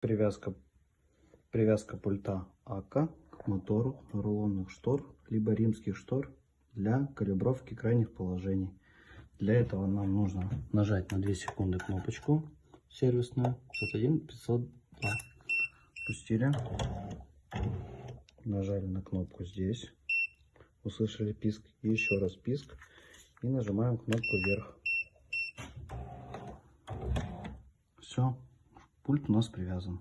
Привязка пульта АККА к мотору рулонных штор, либо римских штор для калибровки крайних положений. Для этого нам нужно нажать на 2 секунды кнопочку сервисную 501-502. Пустили. Нажали на кнопку здесь. Услышали писк. И еще раз писк. И нажимаем кнопку вверх. Все. Пульт у нас привязан.